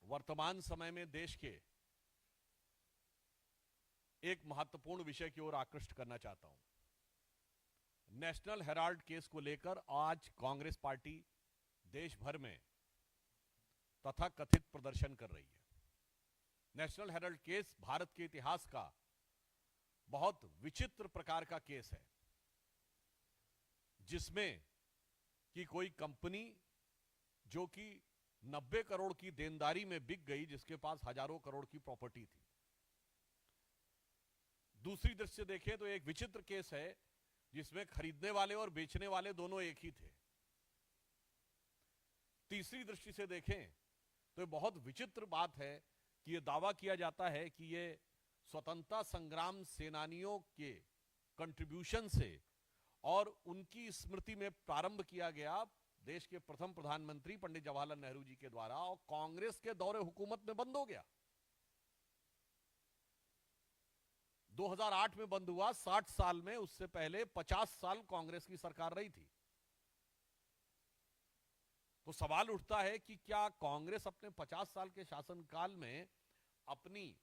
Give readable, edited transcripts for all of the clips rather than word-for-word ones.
वर्तमान समय में देश के एक महत्वपूर्ण विषय की ओर आकृष्ट करना चाहता हूं। नेशनल हेराल्ड केस को लेकर आज कांग्रेस पार्टी देश भर में तथाकथित प्रदर्शन कर रही है। नेशनल हेराल्ड केस भारत के इतिहास का बहुत विचित्र प्रकार का केस है, जिसमें कि कोई कंपनी जो कि 90 करोड़ की देनदारी में बिक गई, जिसके पास हजारों करोड़ की प्रॉपर्टी थी। दूसरी दृष्टि से देखें तो एक विचित्र केस है जिसमें खरीदने वाले और बेचने वाले दोनों एक ही थे। तीसरी दृष्टि से देखें तो बहुत विचित्र बात है कि यह दावा किया जाता है कि यह स्वतंत्रता संग्राम सेनानियों के कंट्रीब्यूशन से और उनकी स्मृति में प्रारंभ किया गया देश के प्रथम प्रधानमंत्री पंडित जवाहरलाल नेहरू जी के द्वारा, और कांग्रेस के दौरे हुकूमत में बंद हो गया। 2008 में बंद हुआ। 60 साल में उससे पहले 50 साल कांग्रेस की सरकार रही थी। तो सवाल उठता है कि क्या कांग्रेस अपने 50 साल के शासनकाल में अपनी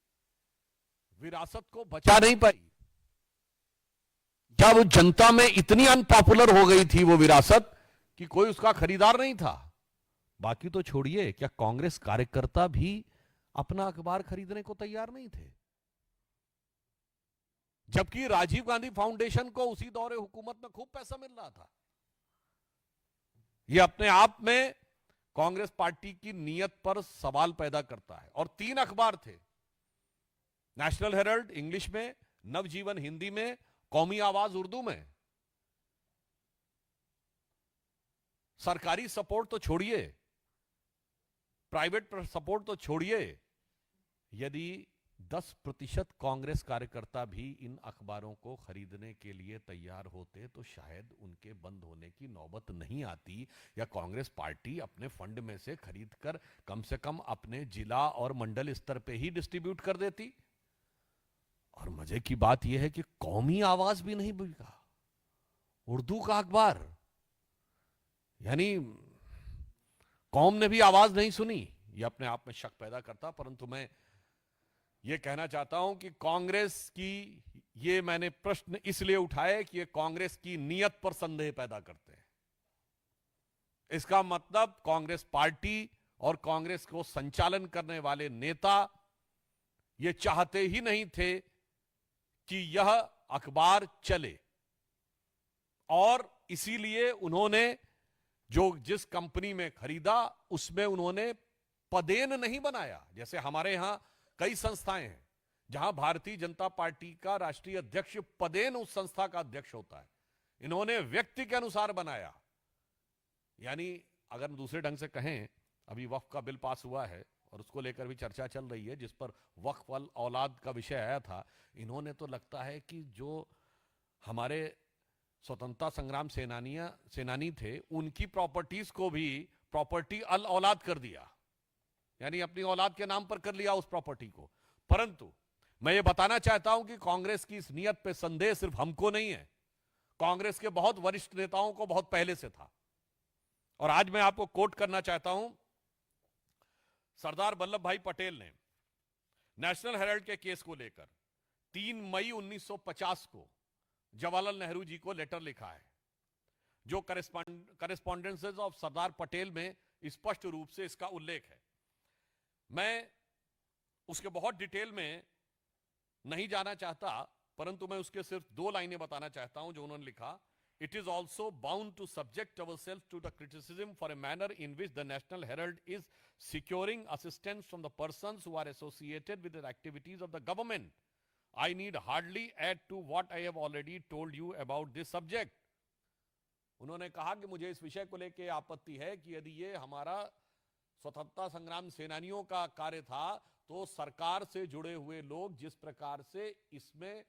विरासत को बचा नहीं पाई? क्या वो जनता में इतनी अनपॉपुलर हो गई थी वो विरासत कि कोई उसका खरीदार नहीं था? बाकी तो छोड़िए, क्या कांग्रेस कार्यकर्ता भी अपना अखबार खरीदने को तैयार नहीं थे? जबकि राजीव गांधी फाउंडेशन को उसी दौरे हुकूमत में खूब पैसा मिल रहा था। यह अपने आप में कांग्रेस पार्टी की नीयत पर सवाल पैदा करता है। और 3 अखबार थे, नेशनल हेराल्ड इंग्लिश में, नवजीवन हिंदी में, कौमी आवाज उर्दू में। सरकारी सपोर्ट तो छोड़िए, प्राइवेट सपोर्ट तो छोड़िए, यदि 10% कांग्रेस कार्यकर्ता भी इन अखबारों को खरीदने के लिए तैयार होते तो शायद उनके बंद होने की नौबत नहीं आती, या कांग्रेस पार्टी अपने फंड में से खरीदकर कम से कम अपने जिला और मंडल स्तर पे ही डिस्ट्रीब्यूट कर देती। और मजे की बात यह है कि कौमी आवाज भी नहीं बिका, उर्दू का अखबार, यानी कौम ने भी आवाज नहीं सुनी। यह अपने आप में शक पैदा करता। परंतु मैं यह कहना चाहता हूं कि कांग्रेस की, ये मैंने प्रश्न इसलिए उठाए कि ये कांग्रेस की नीयत पर संदेह पैदा करते हैं। इसका मतलब कांग्रेस पार्टी और कांग्रेस को संचालन करने वाले नेता ये चाहते ही नहीं थे कि यह अखबार चले, और इसीलिए उन्होंने जिस कंपनी में खरीदा उसमें उन्होंने पदेन नहीं बनाया। जैसे हमारे यहां कई संस्थाएं हैं जहां भारतीय जनता पार्टी का राष्ट्रीय अध्यक्ष पदेन उस संस्था का अध्यक्ष होता है। इन्होंने व्यक्ति के अनुसार बनाया। यानी अगर दूसरे ढंग से कहें, अभी वक्फ का बिल पास हुआ है और उसको लेकर भी चर्चा चल रही है, जिस पर वक्फ वाल औलाद का विषय आया था। इन्होंने तो लगता है कि जो हमारे स्वतंत्रता संग्राम सेनानी थे, उनकी प्रॉपर्टीज को भी प्रॉपर्टी अल औलाद कर दिया, यानी अपनी औलाद के नाम पर कर लिया उस प्रॉपर्टी को। परंतु मैं ये बताना चाहता हूं कि कांग्रेस की इस नियत पे संदेह सिर्फ हमको नहीं है, कांग्रेस के बहुत वरिष्ठ नेताओं को बहुत पहले से था। और आज मैं आपको कोट करना चाहता हूं, सरदार वल्लभ भाई पटेल ने नेशनल हेराल्ड के केस को लेकर 3 मई 1950 को जवाहरलाल नेहरू जी को लेटर लिखा है, जो करेस्पॉन्डेंसेस ऑफ सरदार पटेल में स्पष्ट रूप से इसका उल्लेख है। मैं उसके बहुत डिटेल में नहीं जाना चाहता, परंतु मैं उसके सिर्फ 2 लाइनें बताना चाहता हूं जो उन्होंने लिखा। It is also bound to subject ourself to the criticism for a manner in which the National Herald is securing assistance from the persons who are associated with the activities of the government. I need hardly add to what I have already told you about this subject. उन्होंने कहा कि मुझे इस विषय को लेकर आपत्ति है कि यदि ये हमारा स्वतंत्रता संग्राम सेनानियों का कार्य था, तो सरकार से जुड़े हुए लोग जिस प्रकार से इसमें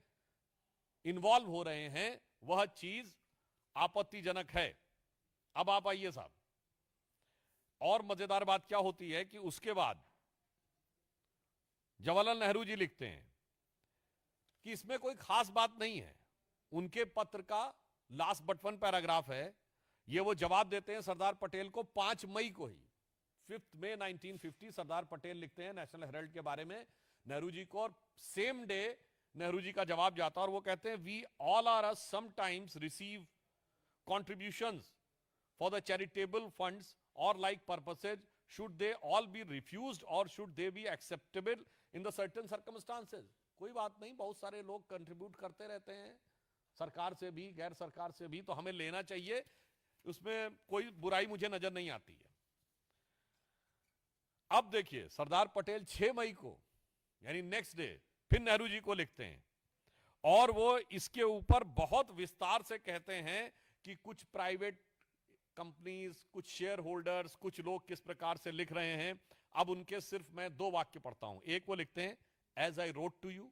इन्वॉल्व हो रहे हैं वह चीज आपत्तिजनक है। अब आप आइए साहब, और मजेदार बात क्या होती है कि उसके बाद जवाहरलाल नेहरू जी लिखते हैं कि इसमें कोई खास बात नहीं है। उनके पत्र का लास्ट बट 1 पैराग्राफ है, ये वो जवाब देते हैं सरदार पटेल को 5 मई को ही। 5 मई 1950 सरदार पटेल लिखते हैं नेशनल हेराल्ड के बारे में नेहरू जी को, और सेम डे नेहरू जी का जवाब जाता है और वो कहते हैं we all are us sometimes receive contributions for the charitable funds or like purposes, should they all be refused or should they be acceptable in the certain circumstances? कोई बात नहीं, बहुत सारे लोग कंट्रीब्यूट करते रहते हैं, सरकार से भी गैर सरकार से भी, तो हमें लेना चाहिए, उसमें कोई बुराई मुझे नजर नहीं आती है। अब देखिए सरदार पटेल 6 मई को यानी नेक्स्ट डे फिर नेहरू जी को लिखते हैं और वो इसके ऊपर बहुत विस्तार से कहते हैं कि कुछ प्राइवेट कंपनीज, कुछ शेयर होल्डर्स, कुछ लोग किस प्रकार से लिख रहे हैं। अब उनके सिर्फ मैं 2 वाक्य पढ़ता हूं। एक वो लिखते हैं as I wrote to you,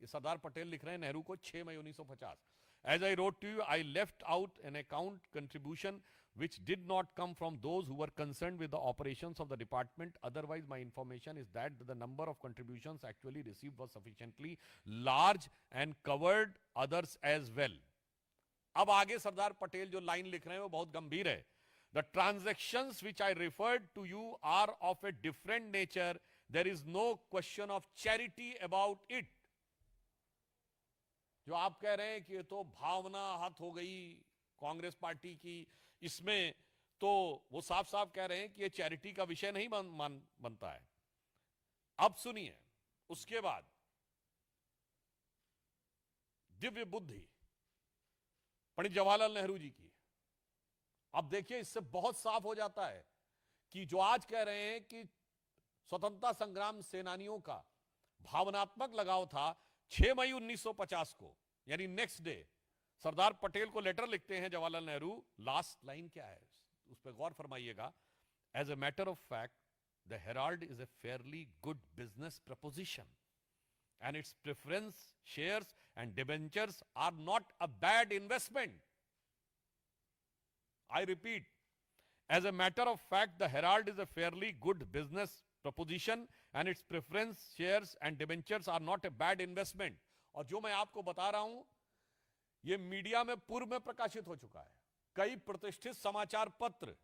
ये सरदार पटेल लिख रहे हैं नेहरू को 6 मई 1950। As I wrote to you I left out an account contribution which did not come from those who were concerned with the operations of the department. Otherwise, my information is that the number of contributions actually received was sufficiently large and covered others as well. अब आगे सरदार पटेल जो line लिख रहे हैं वो बहुत गंभीर है। The transactions which I referred to you are of a different nature. There is no question of charity about it. जो आप कह रहे हैं कि ये तो भावना हत हो गई कांग्रेस पार्टी की, इसमें तो वो साफ साफ कह रहे हैं कि ये चैरिटी का विषय नहीं बनता है। अब सुनिए, उसके बाद दिव्य बुद्धि पंडित जवाहरलाल नेहरू जी की। अब देखिए इससे बहुत साफ हो जाता है कि जो आज कह रहे हैं कि स्वतंत्रता संग्राम सेनानियों का भावनात्मक लगाव था, 6 मई 1950 को यानी नेक्स्ट डे सरदार पटेल को लेटर लिखते हैं जवाहरलाल नेहरू। लास्ट लाइन क्या है उस पर गौर फरमाइएगा। As a matter of fact the Herald is a fairly good business proposition and its preference shares and debentures are not a bad investment. I repeat, as a matter of fact the Herald is a fairly good business proposition and its preference shares and debentures are not a bad investment. और जो मैं आपको बता रहा हूं ये media में पूर्व में प्रकाशित हो चुका है। कई प्रतिष्ठित समाचार पत्र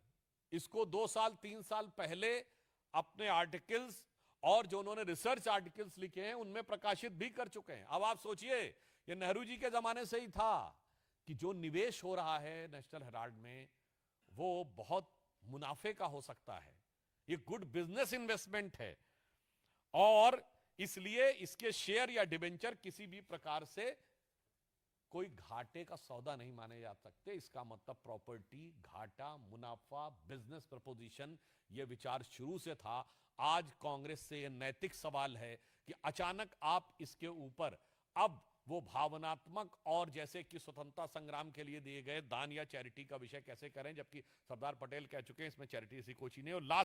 इसको 2 साल 3 साल पहले अपने आर्टिकल्स और जो उन्होंने रिसर्च आर्टिकल्स लिखे हैं उनमें प्रकाशित भी कर चुके हैं। अब आप सोचिए ये नेहरू जी के जमाने से ही था कि जो निवेश हो रहा है नेशनल हेराल्ड में वो बहुत मुनाफे का हो सकता है, ये गुड बिजनेस इन्वेस्टमेंट है और इसलिए इसके शेयर या डिबेंचर किसी भी प्रकार से कोई घाटे का सौदा नहीं माने जा सकते। इसका मतलब प्रॉपर्टी, घाटा, मुनाफा, बिजनेस प्रपोजिशन, यह विचार शुरू से था। आज कांग्रेस से यह नैतिक सवाल है कि अचानक आप इसके ऊपर अब वो भावनात्मक और जैसे कि स्वतंत्रता संग्राम के लिए दिए गए दान या चैरिटी का विषय कैसे करें, जबकि सरदार पटेल कह चुके हैं इसमें चैरिटी ऐसी कोई नहीं। और लास्ट